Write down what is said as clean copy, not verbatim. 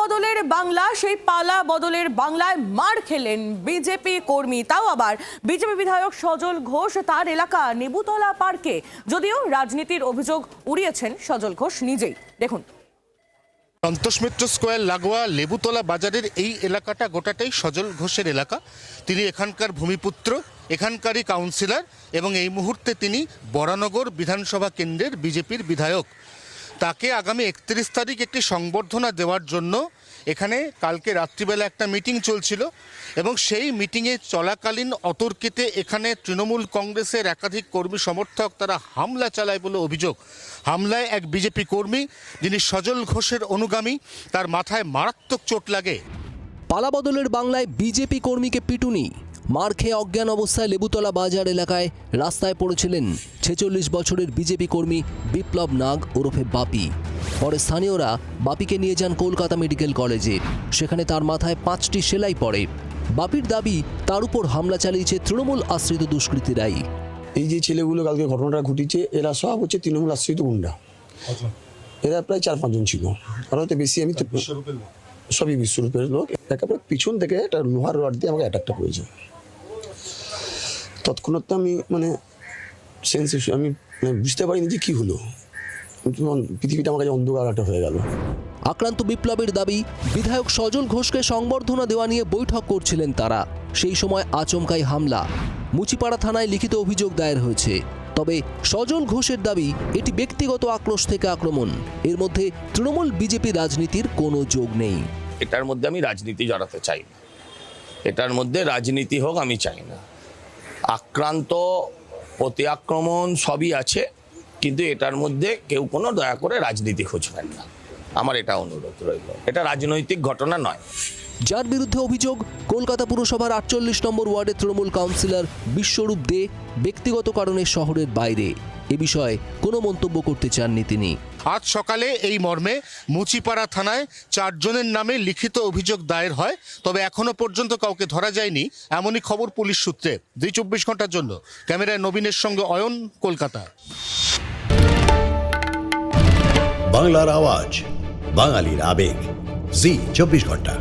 বদলের বাংলা, সেই পালা বদলের বাংলায় মার খেলেন বিজেপি কর্মী, তাও আবার বিজেপি বিধায়ক সজল ঘোষ তার এলাকা নেবুতলা পার্কে। যদিও রাজনীতির অভিযোগ উড়িয়েছেন সজল ঘোষ নিজেই। দেখুন, সন্তোষ মিত্র স্কোয়ার লাগোয়া লেবুতলা বাজারের এই এলাকাটা গোটাটাই সজল ঘোষের এলাকা। তিনি এখানকার ভূমিপুত্র, এখানকারই কাউন্সিলর এবং এই মুহূর্তে তিনি বরানগর বিধানসভা কেন্দ্রের বিজেপির বিধায়ক। তাকে আগামী 31 তারিখ একটি সংবর্ধনা দেওয়ার জন্য এখানে কালকে রাত্রিবেলা একটা মিটিং চলছিল এবং সেই মিটিংয়ে চলাকালীন অতর্কিতে এখানে তৃণমূল কংগ্রেসের একাধিক কর্মী সমর্থক তারা হামলা চালায় বলে অভিযোগ। হামলায় এক বিজেপি কর্মী যিনি সজল ঘোষের অনুগামী, তার মাথায় মারাত্মক চোট লাগে। পালাবদলের বাংলায় বিজেপি কর্মীকে পিটুনি, মার খেয়ে অজ্ঞান অবস্থায় লেবুতলা বাজার এলাকায় রাস্তায় পড়েছিলেন 46 বছরের বিজেপি কর্মী বিপ্লব নাগ ওরফে বাপি। পরে স্থানীয়রা বাপিকে নিয়ে যান কলকাতা মেডিকেল কলেজে। সেখানে তার মাথায় 5টি সেলাই পড়ে। বাপির দাবি তার উপর হামলা চালিয়েছে তৃণমূল আশ্রিত দুষ্কৃতীরাই। এই যে ছেলেগুলো কালকে ঘটনাটা ঘটিয়েছে এরা সব হচ্ছে তৃণমূল আশ্রিত গুন্ডা। এরা প্রায় 4-5 জন ছিল, আর হয়তো বেশি। আমি তো সবই বিশ্বরূপের লোক। একেবারে পিছন থেকে একটা লোহার রড দিয়ে আমাকে অ্যাটাকটা করেছে। তৎক্ষণাৎ আমি আমি বুঝতে পারিনি যে কী হলো। পৃথিবীটা আমার কাছে অন্ধকার একটা হয়ে গেল। আক্রান্ত বিপ্লবের দাবি, বিধায়ক সজল ঘোষকে সংবর্ধনা দেওয়া নিয়ে বৈঠক করছিলেন তারা। সেই সময় আচমকাই হামলা। মুচিপাড়া থানায় লিখিত অভিযোগ দায়ের হয়েছে। তবে সজল ঘোষের দাবি এটি ব্যক্তিগত আক্রোশ থেকে আক্রমণ। এর মধ্যে তৃণমূল বিজেপি রাজনীতির কোনো যোগ নেই। এটার মধ্যে আমি রাজনীতি জড়াতে চাই না, এটার মধ্যে রাজনীতি হোক আমি চাই না। আক্রান্ত, প্রতি আক্রমণ সবই আছে, কিন্তু এটার মধ্যে কেউ কোনো দয়া করে রাজনীতি খুঁজবেন না, আমার এটা অনুরোধ রইল। এটা রাজনৈতিক ঘটনা নয়। যার বিরুদ্ধে অভিযোগ, কলকাতা পুরসভার 48 নম্বর ওয়ার্ডের তৃণমূল কাউন্সিলর বিশ্বরূপ দে ব্যক্তিগত কারণে শহরের বাইরে। এ বিষয়ে কোনো মন্তব্য করতে চাননি তিনি। আজ সকালে এই মর্মে মুচিপাড়া থানায় 4 জনের নামে লিখিত অভিযোগ দায়ের হয়, তবে এখনো পর্যন্ত কাউকে ধরা যায়নি, এমনই খবর পুলিশ সূত্রে। 24 ঘন্টার জন্য ক্যামেরায় নবীনের সঙ্গে অয়ন, কলকাতা। বাংলার আওয়াজ, বাঙালির আবেগ, জি 24 ঘন্টা।